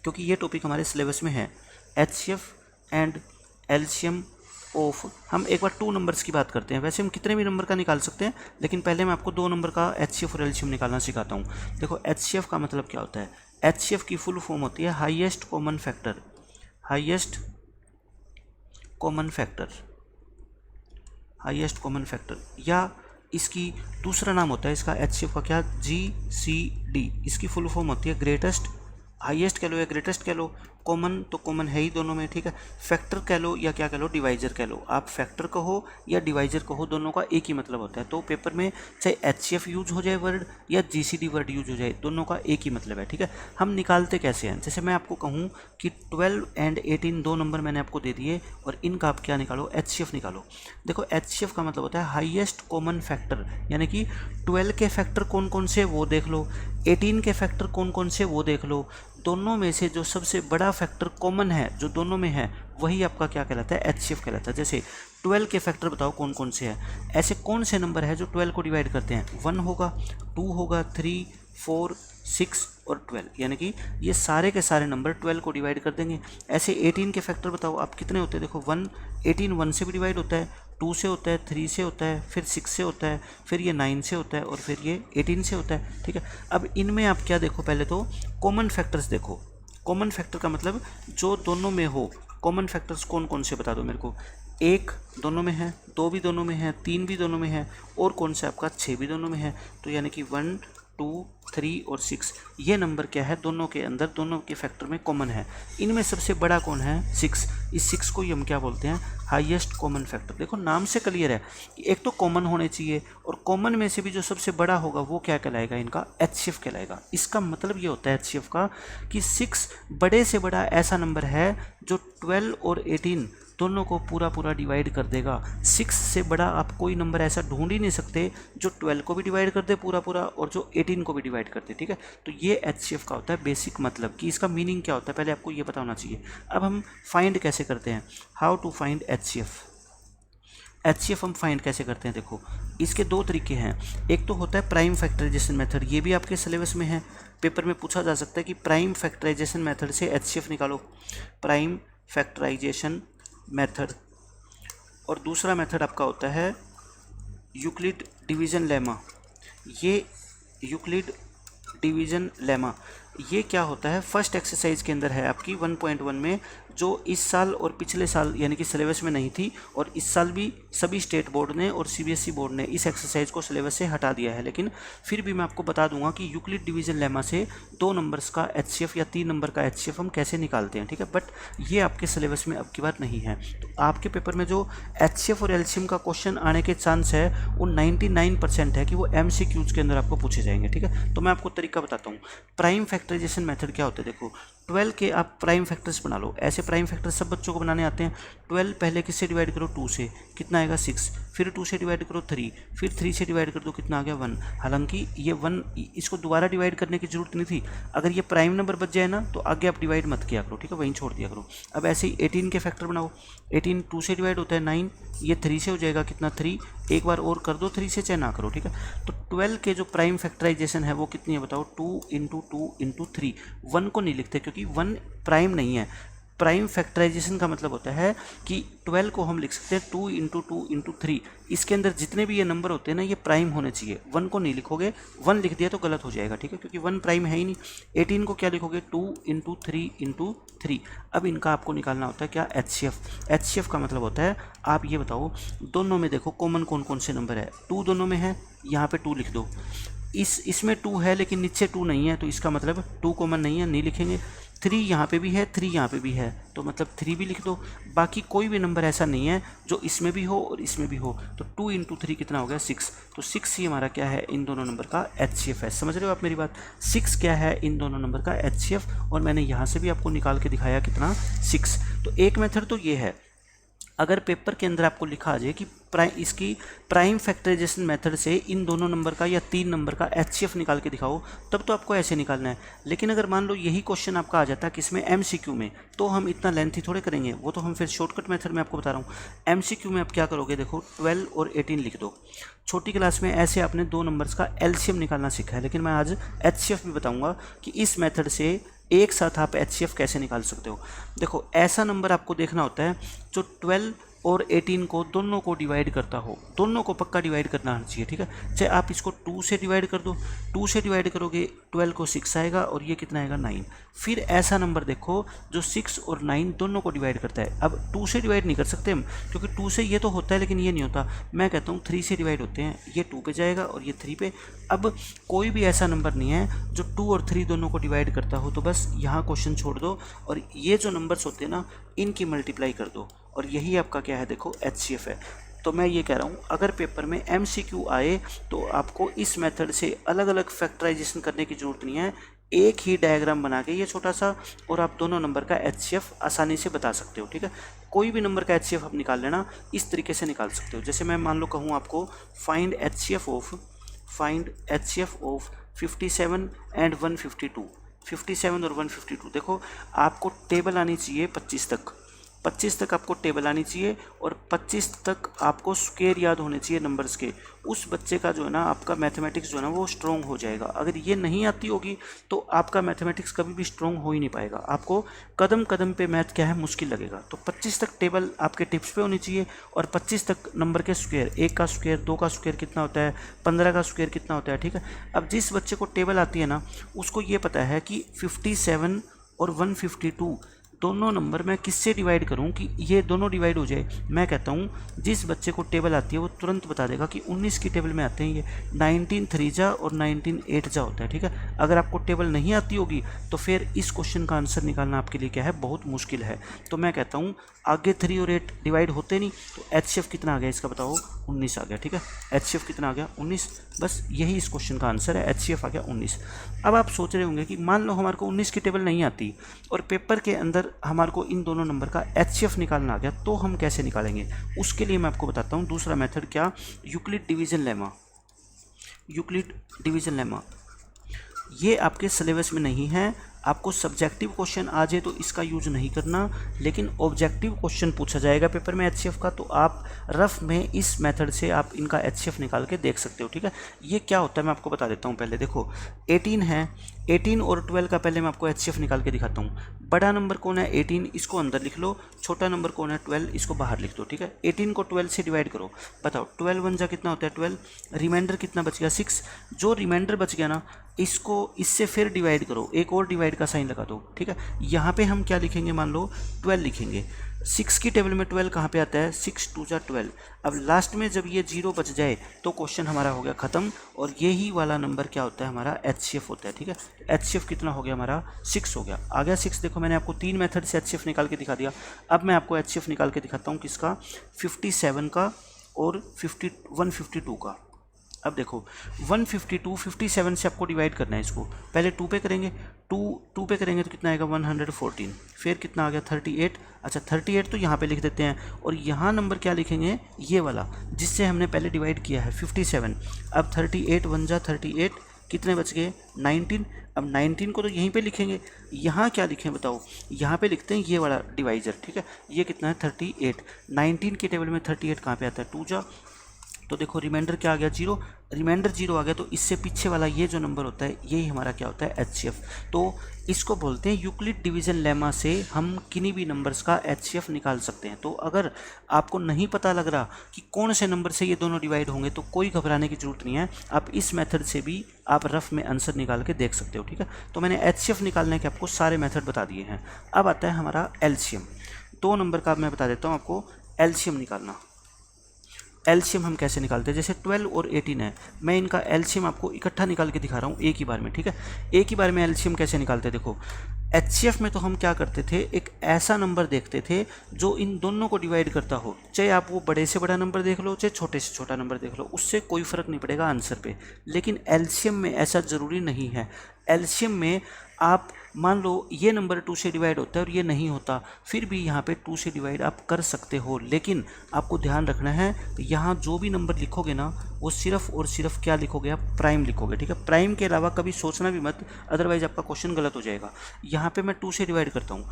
क्योंकि ये टॉपिक हमारे सिलेबस में है। HCF एंड LCM ऑफ, हम एक बार 2 नंबर्स की बात करते हैं। वैसे हम कितने भी नंबर का निकाल सकते हैं, लेकिन पहले मैं आपको 2 नंबर का HCF और LCM निकालना सिखाता हूँ। देखो HCF का मतलब क्या होता है। HCF की फुल फॉर्म होती है highest common factor, highest common factor, highest common factor, या इसकी दूसरा नाम होता है इसका HCF का क्या, GCD। इसकी फुल फॉर्म होती है ग्रेटेस्ट, हाईएस्ट कह लो या ग्रेटेस्ट कह लो, कॉमन तो कॉमन है ही दोनों में। ठीक है, फैक्टर कह लो या क्या कह लो, डिवाइजर कह लो। आप फैक्टर कहो या डिवाइजर कहो, दोनों का एक ही मतलब होता है। तो पेपर में चाहे HCF यूज हो जाए वर्ड या GCD वर्ड यूज हो जाए, दोनों का एक ही मतलब है। ठीक है, हम निकालते कैसे हैं, जैसे मैं आपको कहूँ कि 12 एंड 18 2 नंबर मैंने आपको दे दिए और इनका आप क्या निकालो, HCF निकालो। देखो HCF का मतलब होता है हाईएस्ट कॉमन फैक्टर, यानी कि 12 के फैक्टर कौन कौन से वो देख लो, 18 के फैक्टर कौन कौन से वो देख लो, दोनों में से जो सबसे बड़ा फैक्टर कॉमन है जो दोनों में है वही आपका क्या कहलाता है, HCF कहलाता है। जैसे 12 के फैक्टर बताओ कौन कौन से हैं, ऐसे कौन से नंबर है जो 12 को डिवाइड करते हैं, 1 होगा, 2 होगा, 3, 4, 6 और 12, यानी कि ये सारे के सारे नंबर 12 को डिवाइड कर देंगे। ऐसे 18 के फैक्टर बताओ आप कितने होते हैं, देखो 1, 18 1 से भी डिवाइड होता है, 2 से होता है, 3 से होता है, फिर 6 से होता है, फिर ये 9 से होता है और फिर ये 18 से होता है। ठीक है, अब इनमें आप क्या देखो, पहले तो कॉमन फैक्टर्स देखो। कॉमन फैक्टर का मतलब जो दोनों में हो। कॉमन फैक्टर्स कौन कौन से बता दो मेरे को, 1 दोनों में है, 2 भी दोनों में है, 3 भी दोनों में है और कौन सा आपका 6 भी दोनों में है। तो यानी कि 1, 2, 3 और 6 ये नंबर क्या है, दोनों के अंदर दोनों के फैक्टर में कॉमन है। इनमें सबसे बड़ा कौन है, 6। इस 6 को ही हम क्या बोलते हैं, हाईएस्ट कॉमन फैक्टर। देखो नाम से क्लियर है कि एक तो कॉमन होने चाहिए और कॉमन में से भी जो सबसे बड़ा होगा वो क्या कहलाएगा, इनका HCF कहलाएगा। इसका मतलब ये होता है HCF का कि 6 बड़े से बड़ा ऐसा नंबर है जो 12 और 18 दोनों को पूरा पूरा डिवाइड कर देगा। 6 से बड़ा आप कोई नंबर ऐसा ढूंढ ही नहीं सकते जो 12 को भी डिवाइड कर दे पूरा पूरा और जो 18 को भी डिवाइड कर दे। ठीक है, तो ये HCF का होता है बेसिक मतलब, कि इसका मीनिंग क्या होता है पहले आपको ये पता होना चाहिए। अब हम फाइंड कैसे करते हैं, how to find HCF। HCF हम फाइंड कैसे करते हैं, देखो इसके 2 तरीके हैं। एक तो होता है प्राइम फैक्टराइजेशन मेथड, ये भी आपके सिलेबस में है, पेपर में पूछा जा सकता है कि प्राइम फैक्टराइजेशन मेथड से HCF निकालो, प्राइम फैक्टराइजेशन मेथड। और दूसरा मेथड आपका होता है यूक्लिड डिवीज़न लेमा। ये यूक्लिड डिवीज़न लेमा ये क्या होता है, फर्स्ट एक्सरसाइज के अंदर है आपकी 1.1 में, जो इस साल और पिछले साल यानी कि सिलेबस में नहीं थी और इस साल भी सभी स्टेट बोर्ड ने और CBSE बोर्ड ने इस एक्सरसाइज को सिलेबस से हटा दिया है। लेकिन फिर भी मैं आपको बता दूंगा कि यूक्लिड डिवीज़न लेमा से 2 नंबर्स का HCF या 3 नंबर का HCF हम कैसे निकालते हैं। ठीक है, बट ये आपके सिलेबस में अब की बार नहीं है। तो आपके पेपर में जो HCF और LCM का क्वेश्चन आने के चांस है वो 99% है कि वो MCQs के अंदर आपको पूछे जाएंगे। ठीक है, तो मैं आपको तरीका बताता हूँ। प्राइम फैक्टराइजेशन मेथड क्या होता है, देखो 12 के आप प्राइम फैक्टर्स बना लो। ऐसे प्राइम फैक्टर्स सब बच्चों को बनाने आते हैं। 12 पहले किससे डिवाइड करो, 2 से, कितना आएगा 6, फिर 2 से डिवाइड करो 3, फिर 3 से डिवाइड कर दो, कितना आ गया 1। हालांकि ये 1 इसको दोबारा डिवाइड करने की जरूरत नहीं थी, अगर ये प्राइम नंबर बच जाए ना तो आगे आप डिवाइड मत किया करो। ठीक है, वहीं छोड़ दिया करो। अब ऐसे ही 18 के फैक्टर बनाओ। 18 2 से डिवाइड होता है 9, ये 3 से हो जाएगा कितना 3, एक बार और कर दो 3 से, चाहे ना करो। ठीक है, तो 12 के जो प्राइम फैक्टराइजेशन है वो कितनी है बताओ, 2 × 2 × 3। 1 को नहीं लिखते क्योंकि 1 प्राइम नहीं है। प्राइम फैक्टराइजेशन का मतलब होता है कि 12 को हम लिख सकते हैं 2 × 2 × 3। इसके अंदर जितने भी ये नंबर होते हैं ना ये प्राइम होने चाहिए। 1 को नहीं लिखोगे, 1 लिख दिया तो गलत हो जाएगा। ठीक है, क्योंकि 1 प्राइम है ही नहीं। 18 को क्या लिखोगे, 2 × 3 × 3। अब इनका आपको निकालना होता है क्या, HCF। HCF का मतलब होता है, आप ये बताओ दोनों में देखो कॉमन कौन कौन से नंबर है। 2 दोनों में है, यहाँ पे 2 लिख दो। इसमें 2 है लेकिन नीचे 2 नहीं है, तो इसका मतलब 2 कॉमन नहीं है, नहीं लिखेंगे। 3 यहाँ पे भी है, 3 यहाँ पे भी है, तो मतलब 3 भी लिख दो। बाकी कोई भी नंबर ऐसा नहीं है जो इसमें भी हो और इसमें भी हो। तो 2 × 3 कितना हो गया 6। तो 6 ही हमारा क्या है, इन दोनों नंबर का HCF है। समझ रहे हो आप मेरी बात, 6 क्या है, इन दोनों नंबर का HCF। और मैंने यहाँ से भी आपको निकाल के दिखाया कितना, 6। तो एक मेथड तो ये है। अगर पेपर के अंदर आपको लिखा आ जाए कि इसकी प्राइम फैक्टराइजेशन मेथड से इन दोनों नंबर का या 3 नंबर का एचसीएफ निकाल के दिखाओ, तब तो आपको ऐसे निकालना है। लेकिन अगर मान लो यही क्वेश्चन आपका आ जाता है किसमें, एमसीक्यू में, तो हम इतना लेंथी थोड़े करेंगे, वो तो हम फिर शॉर्टकट मेथड में आपको बता रहा हूँ। एमसीक्यू में आप क्या करोगे, देखो 12 और 18 लिख दो। छोटी क्लास में ऐसे आपने 2 नंबर्स का एलसीएम निकालना सीखा है, लेकिन मैं आज एचसीएफ भी बताऊँगा कि इस मेथड से एक साथ आप एचसीएफ कैसे निकाल सकते हो। देखो ऐसा नंबर आपको देखना होता है जो 12 और 18 को दोनों को डिवाइड करता हो, दोनों को पक्का डिवाइड करना आना चाहिए, ठीक है। चाहे आप इसको 2 से डिवाइड कर दो, 2 से डिवाइड करोगे 12 को 6 आएगा और ये कितना आएगा 9। फिर ऐसा नंबर देखो जो 6 और 9 दोनों को डिवाइड करता है। अब 2 से डिवाइड नहीं कर सकते हम, क्योंकि 2 से ये तो होता है लेकिन ये नहीं होता। मैं कहता हूँ 3 से डिवाइड होते हैं, ये 2 पे जाएगा और ये 3 पे। अब कोई भी ऐसा नंबर नहीं है जो 2 और 3 दोनों को डिवाइड करता हो, तो बस यहाँ क्वेश्चन छोड़ दो और ये जो नंबर्स होते हैं ना, इनकी मल्टीप्लाई कर दो और यही आपका क्या है, देखो एचसीएफ है। तो मैं ये कह रहा हूँ अगर पेपर में एमसीक्यू आए तो आपको इस मेथड से अलग अलग फैक्टराइजेशन करने की ज़रूरत नहीं है, एक ही डायग्राम बना के ये छोटा सा, और आप दोनों नंबर का एचसीएफ आसानी से बता सकते हो, ठीक है। कोई भी नंबर का एचसीएफ आप निकाल लेना, इस तरीके से निकाल सकते हो। जैसे मैं मान लो कहूँ आपको फाइंड एचसीएफ ऑफ 57 एंड 152, 57 और 152। देखो आपको टेबल आनी चाहिए 25 तक आपको टेबल आनी चाहिए, और 25 तक आपको स्क्वायर याद होने चाहिए नंबर्स के। उस बच्चे का जो है ना, आपका मैथमेटिक्स जो है ना वो स्ट्रॉन्ग हो जाएगा। अगर ये नहीं आती होगी तो आपका मैथमेटिक्स कभी भी स्ट्रॉन्ग हो ही नहीं पाएगा, आपको कदम कदम पे मैथ क्या है मुश्किल लगेगा। तो 25 तक टेबल आपके टिप्स पे होनी चाहिए, और 25 तक नंबर के स्क्वायर, 1 का स्क्वायर, 2 का स्क्वायर कितना होता है, 15 का स्क्वायर कितना होता है, ठीक है। अब जिस बच्चे को टेबल आती है ना, उसको ये पता है कि 57 और 152 दोनों नंबर मैं किससे डिवाइड करूं कि ये दोनों डिवाइड हो जाए। मैं कहता हूं जिस बच्चे को टेबल आती है वो तुरंत बता देगा कि 19 की टेबल में आते हैं ये 19 3 जा और 19 8 जा होता है, ठीक है। अगर आपको टेबल नहीं आती होगी तो फिर इस क्वेश्चन का आंसर निकालना आपके लिए क्या है, बहुत मुश्किल है। तो मैं कहता हूँ आगे 3 और 8 डिवाइड होते नहीं, तो एचसीएफ कितना आ गया इसका बताओ, 19 आ गया, ठीक है। एचसीएफ कितना आ गया, 19। बस यही इस क्वेश्चन का आंसर है, एचसीएफ आ गया 19। अब आप सोच रहे होंगे कि मान लो हमारे को 19 की टेबल नहीं आती और पेपर के अंदर हमारे को इन दोनों नंबर का एचसीएफ निकालना आ गया, तो हम कैसे निकालेंगे। उसके लिए मैं आपको बताता हूँ दूसरा मेथड, क्या, यूक्लिड डिवीजन लेमा। ये आपके सिलेबस में नहीं है, आपको सब्जेक्टिव क्वेश्चन आ जाए तो इसका यूज नहीं करना, लेकिन ऑब्जेक्टिव क्वेश्चन पूछा जाएगा पेपर में एचसीएफ का, तो आप रफ में इस मेथड से आप इनका एचसीएफ निकाल के देख सकते हो, ठीक है। ये क्या होता है मैं आपको बता देता हूँ। पहले देखो 18 है, 18 और 12 का पहले मैं आपको एचसीएफ निकाल के दिखाता हूँ। बड़ा नंबर कौन है 18, इसको अंदर लिख लो, छोटा नंबर कौन है 12, इसको बाहर लिख दो, ठीक है। 18 को 12 से डिवाइड करो, बताओ 12 1 जा कितना होता है 12, रिमाइंडर कितना बच गया 6। जो रिमाइंडर बच गया ना, इसको इससे फिर डिवाइड करो, एक और डिवाइड का साइन लगा दो, ठीक है। यहाँ पे हम क्या लिखेंगे, मान लो 12 लिखेंगे। 6 की टेबल में 12 कहाँ पे आता है, 6 2 जा 12। अब लास्ट में जब ये 0 बच जाए तो क्वेश्चन हमारा हो गया ख़त्म, और यही वाला नंबर क्या होता है हमारा एचसीएफ होता है, ठीक है। एचसीएफ कितना हो गया हमारा, 6 हो गया, आ गया 6। देखो मैंने आपको 3 मेथड से एचसीएफ निकाल के दिखा दिया। अब मैं आपको एचसीएफ निकाल के दिखाता हूँ किसका, 57 का और 152 का। अब देखो 152 57 से आपको डिवाइड करना है इसको, पहले 2 पे करेंगे, 2 पे करेंगे तो कितना आएगा 114, फिर कितना आ गया 38। अच्छा 38 तो यहाँ पे लिख देते हैं, और यहाँ नंबर क्या लिखेंगे, ये वाला जिससे हमने पहले डिवाइड किया है 57। अब 38 1 जा 38, कितने बच गए 19। अब 19 को तो यहीं पे लिखेंगे, यहाँ क्या लिखें बताओ, यहाँ पे लिखते हैं ये वाला डिवाइजर, ठीक है। ये कितना है 38, 19 की टेबल में 38 कहाँ पे आता है 2 जा, तो देखो रिमाइंडर क्या आ गया 0, रिमाइंडर 0 आ गया, तो इससे पीछे वाला ये जो नंबर होता है यही हमारा क्या होता है एचसीएफ। तो इसको बोलते हैं यूक्लिड डिवीजन लेमा से हम किन्हीं भी नंबर्स का एचसीएफ निकाल सकते हैं। तो अगर आपको नहीं पता लग रहा कि कौन से नंबर से ये दोनों डिवाइड होंगे तो कोई घबराने की जरूरत नहीं है, आप इस मेथड से भी आप रफ में आंसर निकाल के देख सकते हो, ठीक है। तो मैंने एचसीएफ निकालने के आपको सारे मेथड बता दिए हैं। अब आता है हमारा एलसीएम। 2 नंबर का मैं बता देता हूँ आपको एलसीएम निकालना। एलसीएम हम कैसे निकालते हैं, जैसे 12 और 18 है, मैं इनका एलसीएम आपको इकट्ठा निकाल के दिखा रहा हूँ एक ही बार में, ठीक है। एक ही बार में एलसीएम कैसे निकालते हैं, देखो एचसीएफ में तो हम क्या करते थे, एक ऐसा नंबर देखते थे जो इन दोनों को डिवाइड करता हो, चाहे आप वो बड़े से बड़ा नंबर देख लो चाहे छोटे से छोटा नंबर देख लो, उससे कोई फ़र्क नहीं पड़ेगा आंसर पे। लेकिन एलसीएम में ऐसा ज़रूरी नहीं है। एलसीएम में आप मान लो ये नंबर 2 से डिवाइड होता है और ये नहीं होता, फिर भी यहाँ पे 2 से डिवाइड आप कर सकते हो, लेकिन आपको ध्यान रखना है यहाँ जो भी नंबर लिखोगे ना वो सिर्फ और सिर्फ क्या लिखोगे, आप प्राइम लिखोगे, ठीक है। प्राइम के अलावा कभी सोचना भी मत, अदरवाइज आपका क्वेश्चन गलत हो जाएगा। यहाँ पे मैं 2 से डिवाइड करता हूँ,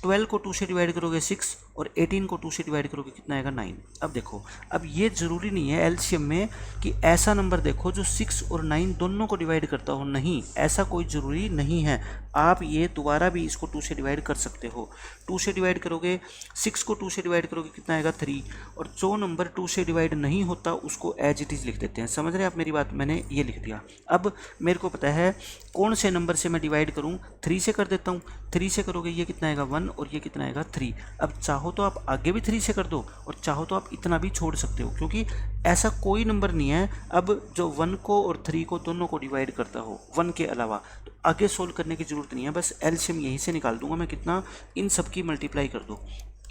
12 को 2 से डिवाइड करोगे 6 और 18 को 2 से डिवाइड करोगे कितना आएगा 9। अब देखो, अब ये ज़रूरी नहीं है एलसीएम में कि ऐसा नंबर देखो जो 6 और 9 दोनों को डिवाइड करता हो, नहीं, ऐसा कोई ज़रूरी नहीं है। आप ये दोबारा भी इसको 2 से डिवाइड कर सकते हो। 2 से डिवाइड करोगे, 6 को 2 से डिवाइड करोगे कितना आएगा 3, और जो नंबर 2 से डिवाइड नहीं होता उसको एज इट इज़ लिख देते हैं। समझ रहे हैं आप मेरी बात, मैंने ये लिख दिया। अब मेरे को पता है कौन से नंबर से मैं डिवाइड करूँ, 3 से कर देता हूँ। 3 से करोगे ये कितना आएगा 1 और ये कितना आएगा 3। अब चाहो तो आप आगे भी 3 से कर दो और चाहो तो आप इतना भी छोड़ सकते हो, क्योंकि ऐसा कोई नंबर नहीं है अब जो 1 को और 3 को दोनों को डिवाइड करता हो 1 के अलावा। तो आगे सोल्व करने की ज़रूरत नहीं है, बस एलसीएम यहीं से निकाल दूंगा मैं, कितना, इन सब की मल्टीप्लाई कर दो,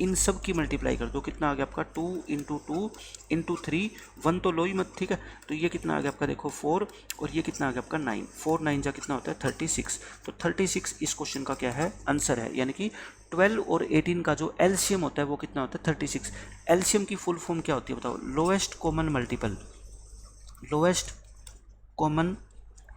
इन सब की मल्टीप्लाई कर दो, कितना आ गया आपका 2 इंटू 2 इंटू 3, 1 तो लो ही मत, ठीक है। तो ये कितना आ गया आपका देखो 4 और ये कितना आ गया आपका 9, 4 9 जा कितना होता है 36। तो 36 इस क्वेश्चन का क्या है, आंसर है, यानी कि 12 और 18 का जो एलसीएम होता है वो कितना होता है 36। एलसीएम की फुल फॉर्म क्या होती है बताओ, lowest common multiple, lowest common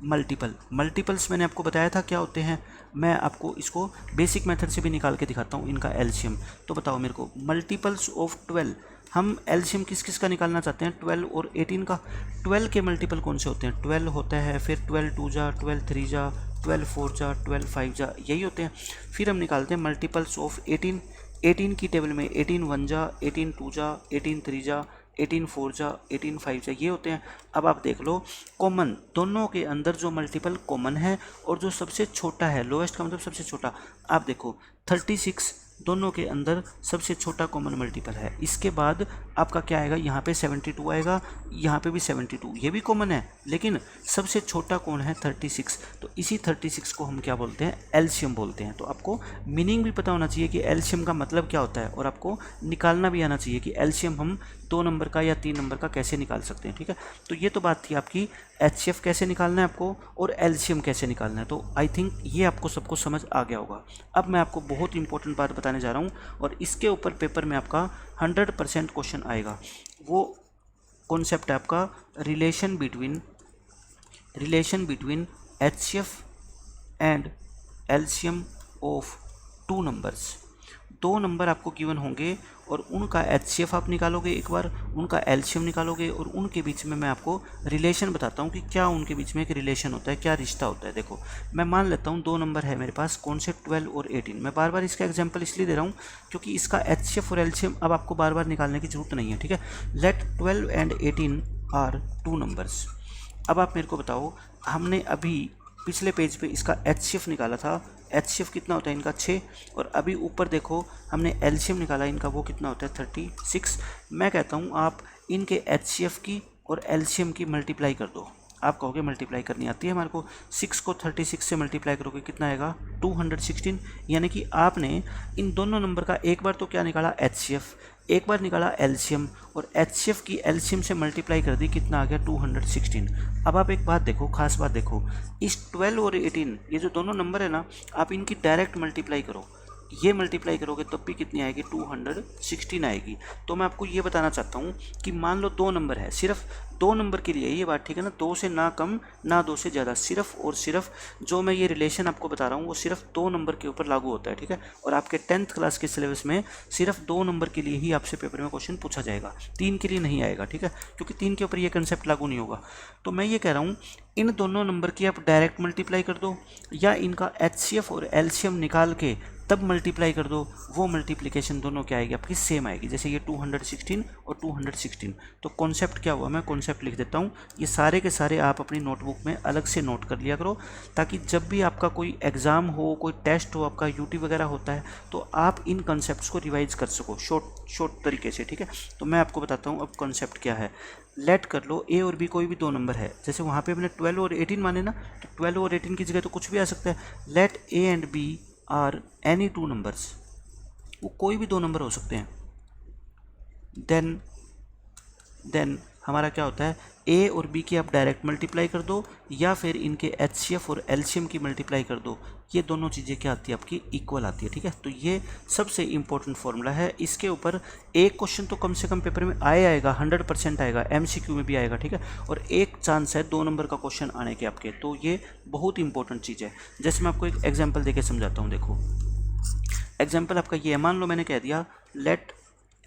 multiple. Multiples मैंने आपको बताया था क्या होते हैं, मैं आपको इसको बेसिक मेथड से भी निकाल के दिखाता हूँ इनका एलसीएम। तो बताओ मेरे को, मल्टीपल्स ऑफ 12, हम एलसीएम किस किस का निकालना चाहते हैं, 12 और 18 का। 12 के मल्टीपल कौन से होते हैं, 12 होता है, फिर 12 2 जा, 12 3 जा, 12 4 जा, 12 5 जा, यही होते हैं। फिर हम निकालते हैं मल्टीपल्स ऑफ 18। 18 की टेबल में 18 1 जा, 18 2 जा, 18 3 जा, 18 4 जा, 18 5 जा, ये होते हैं। अब आप देख लो कॉमन, दोनों के अंदर जो मल्टीपल कॉमन है और जो सबसे छोटा है, लोएस्ट का मतलब सबसे छोटा, आप देखो 36 दोनों के अंदर सबसे छोटा कॉमन मल्टीपल है। इसके बाद आपका क्या आएगा, यहाँ पे 72 आएगा, यहाँ पे भी 72, ये भी कॉमन है, लेकिन सबसे छोटा कौन है 36। तो इसी 36 को हम क्या बोलते हैं, एलसीएम बोलते हैं। तो आपको मीनिंग भी पता होना चाहिए कि एलसीएम का मतलब क्या होता है, और आपको निकालना भी आना चाहिए कि एलसीएम हम 2 नंबर का या 3 नंबर का कैसे निकाल सकते हैं, ठीक है। तो ये तो बात थी आपकी एचसीएफ कैसे निकालना है आपको और एलसीएम कैसे निकालना है। तो आई थिंक ये आपको सबको समझ आ गया होगा। अब मैं आपको बहुत इंपॉर्टेंट बात बताने जा रहा हूँ और इसके ऊपर पेपर में आपका 100% क्वेश्चन आएगा। वो कॉन्सेप्ट है आपका relation between HCF and LCM of 2 numbers. 2 number आपको गिवन होंगे और उनका एचसीएफ आप निकालोगे एक बार, उनका एलसीएम निकालोगे और उनके बीच में मैं आपको रिलेशन बताता हूँ कि क्या उनके बीच में एक रिलेशन होता है, क्या रिश्ता होता है। देखो मैं मान लेता हूँ 2 नंबर है मेरे पास, कौन से 12 और 18। मैं बार बार इसका एग्जांपल इसलिए दे रहा हूँ क्योंकि इसका एचसीएफ और एलसीएम अब आपको बार बार निकालने की जरूरत नहीं है, ठीक है। Let 12 and 18 are 2 numbers. अब आप मेरे को बताओ, हमने अभी पिछले पेज पे इसका एचसीएफ निकाला था, एचसीएफ कितना होता है इनका 6, और अभी ऊपर देखो हमने एलसीएम निकाला इनका, वो कितना होता है 36। मैं कहता हूँ आप इनके एचसीएफ की और एलसीएम की मल्टीप्लाई कर दो। आप कहोगे मल्टीप्लाई करनी आती है हमारे को, 6 को 36 से मल्टीप्लाई करोगे कितना आएगा 216। यानी कि आपने इन दोनों नंबर का एक बार तो क्या निकाला एचसीएफ, एक बार निकाला एलसीएम, और एचसीएफ की एलसीएम से मल्टीप्लाई कर दी, कितना आ गया 216। अब आप एक बात देखो, खास बात देखो, इस 12 और 18 ये जो दोनों नंबर है ना, आप इनकी डायरेक्ट मल्टीप्लाई करो, ये मल्टीप्लाई करोगे तब भी कितनी आएगी 216 आएगी। तो मैं आपको ये बताना चाहता हूँ कि मान लो 2 नंबर है, सिर्फ 2 नंबर के लिए ये बात, ठीक है ना, 2 से ना कम ना 2 से ज़्यादा, सिर्फ और सिर्फ जो मैं ये रिलेशन आपको बता रहा हूँ वो सिर्फ 2 नंबर के ऊपर लागू होता है, ठीक है। और आपके 10th क्लास के सिलेबस में सिर्फ 2 नंबर के लिए ही आपसे पेपर में क्वेश्चन पूछा जाएगा, 3 के लिए नहीं आएगा, ठीक है, क्योंकि 3 के ऊपर ये कंसेप्ट लागू नहीं होगा। तो मैं ये कह रहा हूँ इन दोनों नंबर की आप डायरेक्ट मल्टीप्लाई कर दो, या इनका एचसीएफ और एलसीएम निकाल के तब मल्टीप्लाई कर दो, वो मल्टीप्लिकेशन दोनों क्या आएगी आपकी सेम आएगी। जैसे ये 216 और 216, तो कॉन्सेप्ट क्या हुआ, मैं कॉन्सेप्ट लिख देता हूँ, ये सारे के सारे आप अपनी नोटबुक में अलग से नोट कर लिया करो, ताकि जब भी आपका कोई एग्ज़ाम हो, कोई टेस्ट हो, आपका यूटी वगैरह होता है, तो आप इन कॉन्सेप्ट्स को रिवाइज कर सको शॉर्ट तरीके से, ठीक है। तो मैं आपको बताता हूँ अब कॉन्सेप्ट क्या है। लेट कर लो ए और बी कोई भी 2 नंबर है, जैसे वहाँ पे हमने 12 और 18 माने ना, तो 12 और 18 की जगह तो कुछ भी आ सकता है। Let a and b are any 2 numbers, वो कोई भी 2 नंबर हो सकते हैं। देन हमारा क्या होता है, ए और बी की आप डायरेक्ट मल्टीप्लाई कर दो या फिर इनके एचसीएफ और एलसीएम की मल्टीप्लाई कर दो, ये दोनों चीज़ें क्या आती है आपकी, इक्वल आती है। ठीक है, तो ये सबसे इंपॉर्टेंट फॉर्मूला है। इसके ऊपर एक क्वेश्चन तो कम से कम पेपर में आएगा, 100% आएगा, एमसीक्यू में भी आएगा। ठीक है, और एक चांस है 2 नंबर का क्वेश्चन आने के आपके, तो ये बहुत इंपॉर्टेंट चीज़ है। जैसे मैं आपको एक एग्जाम्पल देके समझाता हूँ। देखो एग्जाम्पल आपका ये है, मान लो मैंने कह दिया लेट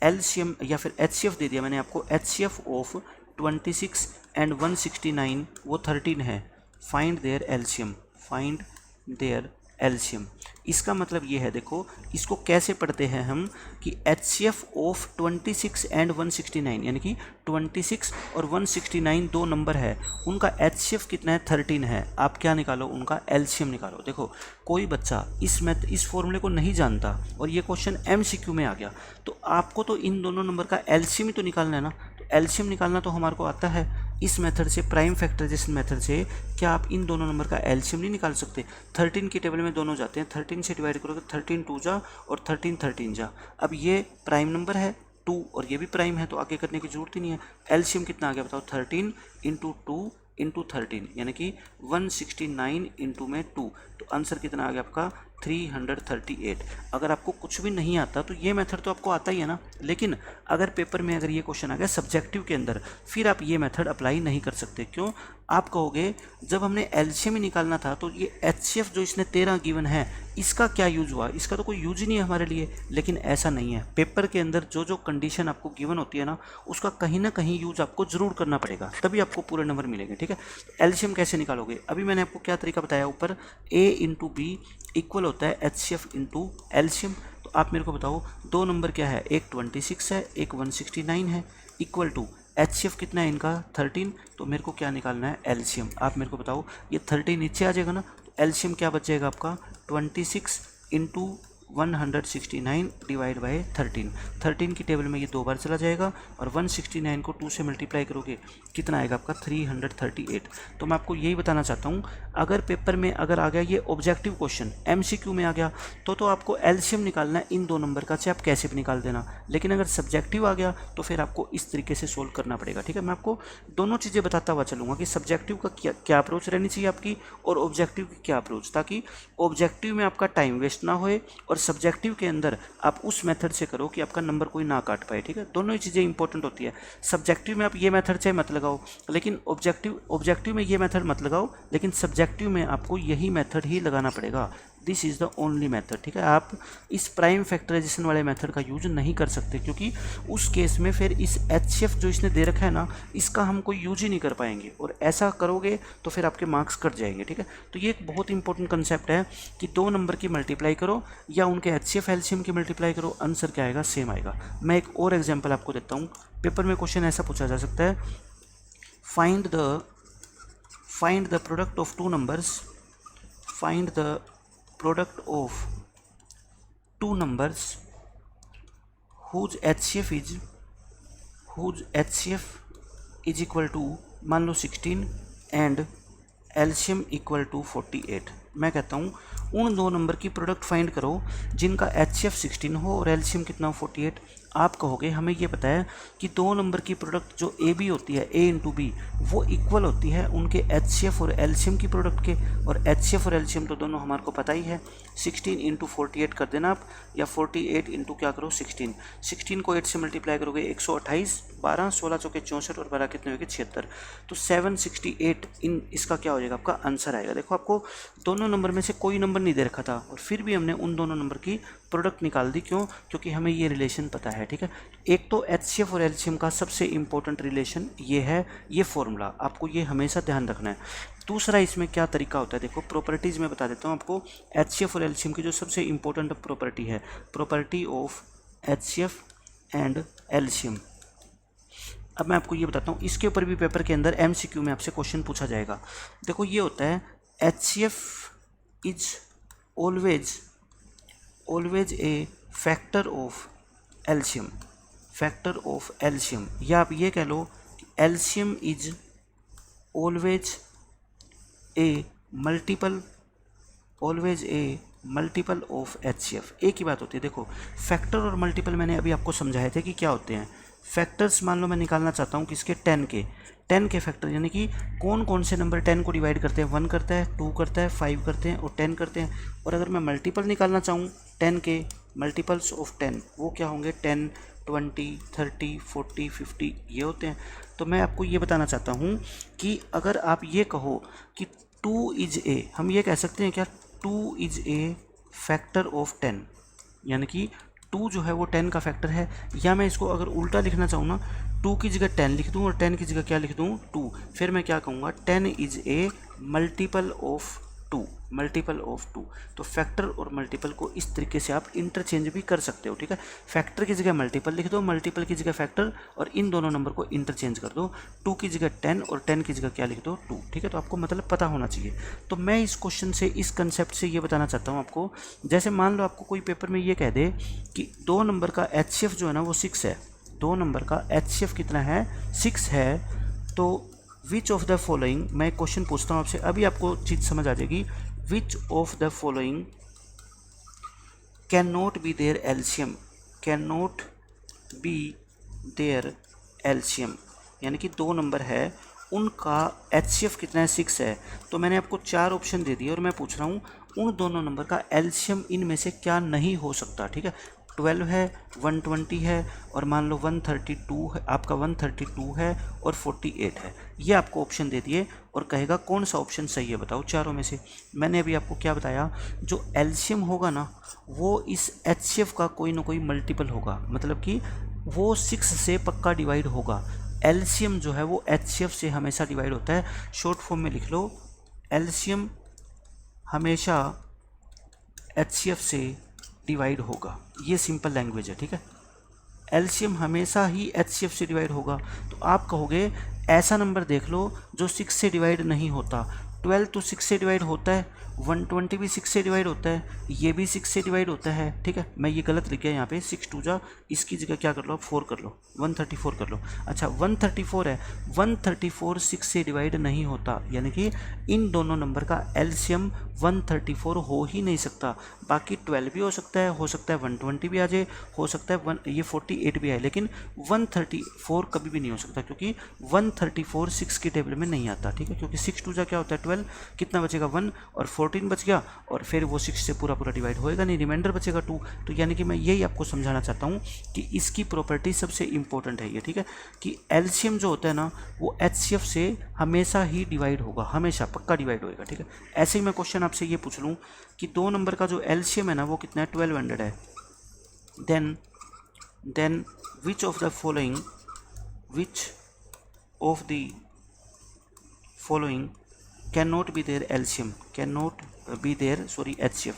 एलसीएम या फिर एचसीएफ दे दिया मैंने आपको, एचसीएफ ऑफ 26 एंड 169 वो 13 है, find their LCM, find their LCM. इसका मतलब ये है, देखो इसको कैसे पढ़ते हैं हम कि एचसीएफ ऑफ 26 एंड 169, यानी कि 26 और 169 दो नंबर है, उनका एचसीएफ कितना है, 13 है। आप क्या निकालो, उनका एलसीएम निकालो। देखो कोई बच्चा इस फॉर्मूले को नहीं जानता और ये क्वेश्चन एमसीक्यू में आ गया, तो आपको तो इन दोनों नंबर का एलसीएम ही तो निकालना है ना। तो एलसीएम निकालना तो हमारे को आता है इस मेथड से, प्राइम फैक्टराइजेशन मेथड से। क्या आप इन दोनों नंबर का एलसीएम नहीं निकाल सकते? 13 की टेबल में दोनों जाते हैं, 13 से डिवाइड करोगे 13 2 जा और 13 13 जा। अब ये प्राइम नंबर है 2 और ये भी प्राइम है, तो आगे करने की जरूरत ही नहीं है। एलसीएम कितना आ गया बताओ, 13 इंटू 2 इंटू 13, यानी कि 169 इंटू में 2, तो आंसर कितना आ गया आपका, 338। अगर आपको कुछ भी नहीं आता तो ये मेथड तो आपको आता ही है ना। लेकिन अगर पेपर में अगर ये क्वेश्चन आ गया सब्जेक्टिव के अंदर, फिर आप ये मेथड अप्लाई नहीं कर सकते। क्यों? आप कहोगे जब हमने एलसीएम ही निकालना था तो ये एचसीएफ जो इसने 13 गिवन है, इसका क्या यूज हुआ, इसका तो कोई यूज ही नहीं है हमारे लिए। लेकिन ऐसा नहीं है, पेपर के अंदर जो जो कंडीशन आपको गिवन होती है ना, उसका कहीं ना कहीं यूज आपको जरूर करना पड़ेगा, तभी आपको पूरे नंबर मिलेंगे। ठीक है, एलसीएम कैसे निकालोगे, अभी मैंने आपको क्या तरीका बताया ऊपर, ए इंटू बी इक्वल होता है एचसीएफ इंटू एलसीएम। तो आप मेरे को बताओ दो नंबर क्या है, एक 26 है, एक 169 है, इक्वल टू एचसीएफ कितना है इनका, 13। तो मेरे को क्या निकालना है, एलसीएम। आप मेरे को बताओ, ये 13 नीचे आ जाएगा ना, तो एलसीएम क्या बच जाएगा आपका, 26 इंटू 169 डिवाइड बाई 13। 13 की टेबल में ये 2 बार चला जाएगा और 169 को 2 से मल्टीप्लाई करोगे, कितना आएगा आपका, 338। तो मैं आपको यही बताना चाहता हूँ, अगर पेपर में अगर आ गया ये ऑब्जेक्टिव क्वेश्चन, एमसीक्यू में आ गया, तो आपको एलसीएम निकालना है इन दो नंबर का, चाहे आप कैसे भी निकाल देना। लेकिन अगर सब्जेक्टिव आ गया तो फिर आपको इस तरीके से सोल्व करना पड़ेगा। ठीक है, मैं आपको दोनों चीज़ें बताता हुआ चलूँगा कि सब्जेक्टिव का क्या अप्रोच रहनी चाहिए आपकी और ऑब्जेक्टिव की क्या अप्रोच, ताकि ऑब्जेक्टिव में आपका टाइम वेस्ट ना होए और सब्जेक्टिव के अंदर आप उस मेथड से करो कि आपका नंबर कोई ना काट पाए। ठीक है, दोनों ही चीज़ें इंपॉर्टेंट होती है। सब्जेक्टिव में आप ये मेथड चाहे मत लगाओ, लेकिन ऑब्जेक्टिव में ये मेथड मत लगाओ, लेकिन सब्जेक्टिव में आपको यही मेथड ही लगाना पड़ेगा। This is the only method. ठीक है, आप इस प्राइम फैक्टराइजेशन वाले मेथड का यूज नहीं कर सकते, क्योंकि उस केस में फिर इस एचसीएफ जो इसने दे रखा है ना, इसका हम कोई यूज ही नहीं कर पाएंगे, और ऐसा करोगे तो फिर आपके मार्क्स कट जाएंगे। ठीक है, तो ये एक बहुत इंपॉर्टेंट कंसेप्ट है कि दो नंबर की मल्टीप्लाई करो या उनके एचसीएफ एलसीएम की मल्टीप्लाई करो, आंसर क्या आएगा, सेम आएगा। मैं एक और एग्जाम्पल आपको देता हूँ। पेपर में क्वेश्चन ऐसा पूछा जा सकता है, find the product of two numbers, find the product of two numbers whose HCF is equal to मान लो 16 and LCM इक्वल टू 48। मैं कहता हूँ उन दो नंबर की प्रोडक्ट फाइंड करो जिनका HCF 16 हो और LCM कितना हो, 48। आप कहोगे हमें ये पता है कि दो नंबर की प्रोडक्ट जो ए बी होती है, ए इंटू बी, वो इक्वल होती है उनके HCF और LCM की प्रोडक्ट के, और HCF और LCM तो दोनों हमारे को पता ही है। 16 इंटू 48 कर देना आप, या 48 इंटू क्या करो 16, 16 को 8 से मल्टीप्लाई करोगे 128, 12 16 चौके 64 और 12 कितने होगी 76, तो 768 इन इसका क्या हो जाएगा, आपका आंसर आएगा। देखो आपको दोनों नंबर में से कोई नंबर नहीं दे रखा था और फिर भी हमने उन दोनों नंबर की प्रोडक्ट निकाल दी। क्यों? क्योंकि हमें ये रिलेशन पता है। ठीक है, एक तो HCF और LCM का सबसे इंपॉर्टेंट रिलेशन ये है, ये फॉर्मूला आपको ये हमेशा ध्यान रखना है। दूसरा इसमें क्या तरीका होता है, देखो प्रॉपर्टीज़ में बता देता हूँ आपको। HCF और LCM की जो सबसे इंपॉर्टेंट प्रॉपर्टी है, property of HCF and LCM। अब मैं आपको ये बताता हूँ, इसके ऊपर भी पेपर के अंदर MCQ में आपसे क्वेश्चन पूछा जाएगा। देखो ये होता है HCF is always a factor of LCM, factor of LCM, या आप ये कह लो कि LCM is always a multiple of HCF। एक ही बात होती है। देखो फैक्टर और मल्टीपल मैंने अभी आपको समझाए थे कि क्या होते हैं। फैक्टर्स मान लो मैं निकालना चाहता हूँ किसके, 10 के फैक्टर, यानी कि कौन कौन से नंबर 10 को डिवाइड करते हैं, 1 करता है, 2 करता है, 5 करते हैं और 10 करते हैं। और अगर मैं मल्टीपल निकालना चाहूँ 10 के, मल्टीपल्स ऑफ 10 वो क्या होंगे, 10, 20, 30, 40, 50 ये होते हैं। तो मैं आपको ये बताना चाहता हूँ कि अगर आप ये कहो कि 2 इज ए, हम ये कह सकते हैं क्या, 2 इज ए फैक्टर ऑफ 10, यानी कि 2 जो है वो 10 का फैक्टर है। या मैं इसको अगर उल्टा लिखना चाहूँ ना, 2 की जगह 10 लिख दूँ और 10 की जगह क्या लिख दूँ, 2। फिर मैं क्या कहूँगा, 10 is a multiple of 2, multiple of 2। तो फैक्टर और मल्टीपल को इस तरीके से आप इंटरचेंज भी कर सकते हो, ठीक है। फैक्टर की जगह मल्टीपल लिख दो, मल्टीपल की जगह फैक्टर, और इन दोनों नंबर को इंटरचेंज कर दो, 2 की जगह 10 और 10 की जगह क्या लिख दो, 2, ठीक है। तो आपको मतलब पता होना चाहिए। तो मैं इस क्वेश्चन से, इस कंसेप्ट से ये बताना चाहता हूँ आपको, जैसे मान लो आपको कोई पेपर में ये कह दे कि 2 नंबर का HCF जो है ना वो 6 है, 2 नंबर का HCF कितना है, 6 है। तो विच ऑफ द फॉलोइंग, मैं क्वेश्चन पूछता हूँ आपसे, अभी आपको चीज़ समझ आ जाएगी। Which of the following can not be their LCM, can not be their LCM, यानी कि 2 नंबर है उनका HCF कितना है, 6 है। तो मैंने आपको 4 ऑप्शन दे दिए और मैं पूछ रहा हूँ उन दोनों नंबर का एलसीएम इनमें से क्या नहीं हो सकता, ठीक है। 12 है, 120 है और मान लो 132 है, आपका 132 है और 48 है। ये आपको ऑप्शन दे दिए और कहेगा कौन सा ऑप्शन सही है बताओ चारों में से। मैंने अभी आपको क्या बताया, जो एलसीएम होगा ना वो इस HCF का कोई ना कोई मल्टीपल होगा, मतलब कि वो 6 से पक्का डिवाइड होगा। एलसीएम जो है वो HCF से हमेशा डिवाइड होता है। शॉर्ट फॉर्म में लिख लो, एलसीएम हमेशा HCF से डिवाइड होगा, ये सिंपल लैंग्वेज है, ठीक है। एलसीएम हमेशा ही HCF से डिवाइड होगा। तो आप कहोगे ऐसा नंबर देख लो जो 6 से डिवाइड नहीं होता। 12 तो 6 से डिवाइड होता है, 120 भी 6 से डिवाइड होता है, ये भी 6 से डिवाइड होता है, ठीक है। मैं ये गलत लिख गया यहाँ पे, 6 2 जा, इसकी जगह क्या कर लो, 4 कर लो, 134 कर लो। अच्छा 134 है, 134 6 से डिवाइड नहीं होता, यानी कि इन दोनों नंबर का एलसीएम 134 हो ही नहीं सकता। बाकी 12 भी हो सकता है 120 भी आ जाए, हो सकता है ये 48 भी आए, लेकिन 134 कभी भी नहीं हो सकता, क्योंकि 134 6 की टेबल में नहीं आता, ठीक है। क्योंकि 6 2 जा क्या होता है 12, कितना बचेगा 1 और 14 बच गया, और फिर वो 6 से पूरा डिवाइड होएगा नहीं, रिमाइंडर बचेगा 2। तो यानी कि मैं यही आपको समझाना चाहता हूँ कि इसकी प्रॉपर्टी सबसे इंपॉर्टेंट है ये, ठीक है, कि एलसीएम जो होता है ना वो HCF से हमेशा ही डिवाइड होगा, हमेशा पक्का डिवाइड होएगा, ठीक है। ऐसे ही मैं क्वेश्चन आपसे ये पूछ लूँ कि 2 नंबर का जो एलसीएम है ना वो कितना है, 1200 है। Then which of the following can not be their LCM, can not be their sorry HCF,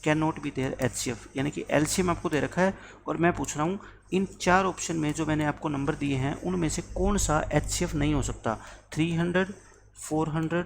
can not be their HCF, यानी कि एलसीएम आपको दे रखा है और मैं पूछ रहा हूँ इन 4 ऑप्शन में जो मैंने आपको नंबर दिए हैं उनमें से कौन सा HCF नहीं हो सकता, 300, 400,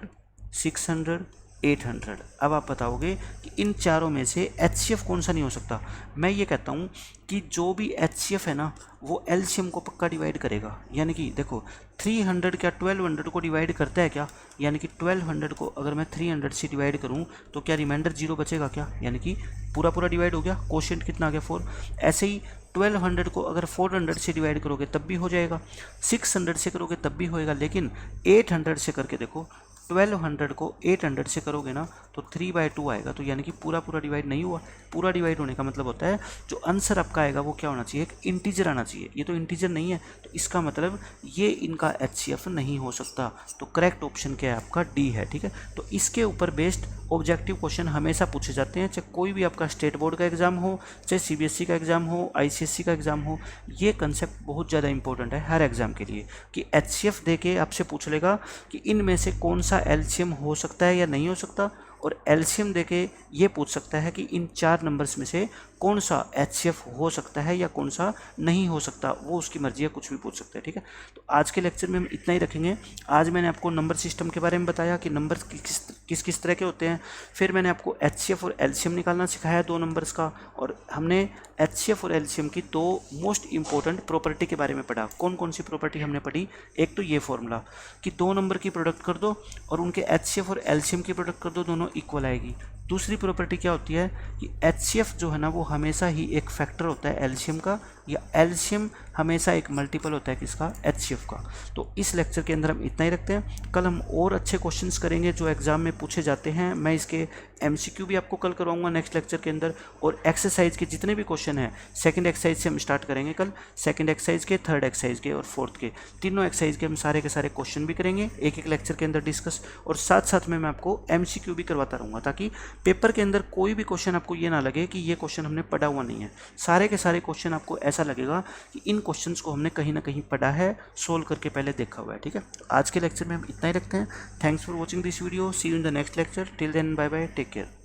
600, 800। अब आप बताओगे कि इन चारों में से HCF कौन सा नहीं हो सकता। मैं ये कहता हूँ कि जो भी HCF है ना वो एलसीएम को पक्का डिवाइड करेगा, यानी कि देखो 300 क्या 1200 को डिवाइड करता है क्या, यानी कि 1200 को अगर मैं 300 से डिवाइड करूँ तो क्या रिमाइंडर 0 बचेगा क्या, यानी कि पूरा डिवाइड हो गया, कोशेंट कितना आ गया 4। ऐसे ही 1200 को अगर 400 से डिवाइड करोगे तब भी हो जाएगा, 600 से करोगे तब भी होएगा, लेकिन 800 से करके देखो, 1200 को 800 से करोगे ना तो 3/2 आएगा। तो यानी कि पूरा डिवाइड नहीं हुआ। पूरा डिवाइड होने का मतलब होता है जो आंसर आपका आएगा वो क्या होना चाहिए, एक इंटीजर आना चाहिए। ये तो इंटीजर नहीं है, तो इसका मतलब ये इनका HCF नहीं हो सकता। तो करेक्ट ऑप्शन क्या है आपका, डी है, ठीक है। तो इसके ऊपर बेस्ड ऑब्जेक्टिव क्वेश्चन हमेशा पूछे जाते हैं, चाहे कोई भी आपका स्टेट बोर्ड का एग्जाम हो, चाहे CBSE का एग्जाम हो, ICSE का एग्जाम हो। ये कंसेप्ट बहुत ज़्यादा इंपॉर्टेंट है हर एग्जाम के लिए कि HCF दे के आपसे पूछ लेगा कि इनमें से कौन सा एलसीएम हो सकता है या नहीं हो सकता, और एलसीएम देके ये पूछ सकता है कि इन 4 नंबर्स में से कौन सा HCF हो सकता है या कौन सा नहीं हो सकता, वो उसकी मर्जी है, कुछ भी पूछ सकता है, ठीक है। तो आज के लेक्चर में हम इतना ही रखेंगे। आज मैंने आपको नंबर सिस्टम के बारे में बताया कि नंबर किस तरह के होते हैं, फिर मैंने आपको HCF और एलसीएम निकालना सिखाया 2 नंबर्स का, और हमने HCF और एलसीएम की 2 मोस्ट इंपॉर्टेंट प्रॉपर्टी के बारे में पढ़ा। कौन कौन सी प्रॉपर्टी हमने पढ़ी, एक तो ये फॉर्मूला कि 2 नंबर की प्रोडक्ट कर दो और उनके HCF और एलसीएम की प्रोडक्ट कर दो, दोनों इक्वल आएगी। दूसरी प्रॉपर्टी क्या होती है कि HCF जो है ना वो हमेशा ही एक फैक्टर होता है एलसीएम का, या एलसीएम हमेशा एक मल्टीपल होता है किसका, एचसीएफ का। तो इस लेक्चर के अंदर हम इतना ही रखते हैं। कल हम और अच्छे क्वेश्चंस करेंगे जो एग्जाम में पूछे जाते हैं। मैं इसके एमसीक्यू भी आपको कल करवाऊंगा नेक्स्ट लेक्चर के अंदर, और एक्सरसाइज के जितने भी क्वेश्चन हैं सेकंड एक्सरसाइज से हम स्टार्ट करेंगे कल। सेकंड एक्सरसाइज के, थर्ड एक्सरसाइज के और फोर्थ के, तीनों एक्सरसाइज के हम सारे के सारे क्वेश्चन भी करेंगे एक एक लेक्चर के अंदर डिस्कस, और साथ साथ में मैं आपको एमसीक्यू भी करवाता रहूँगा, ताकि पेपर के अंदर कोई भी क्वेश्चन आपको ये ना लगे कि ये क्वेश्चन हमने पढ़ा हुआ नहीं है। सारे के सारे क्वेश्चन आपको ऐसा लगेगा कि इन क्वेश्चंस को हमने कहीं ना कहीं पढ़ा है, सोल्व करके पहले देखा हुआ है। ठीक है, आज के लेक्चर में हम इतना ही रखते हैं। Thanks for watching this video, see you in the next lecture, till then bye bye, take care.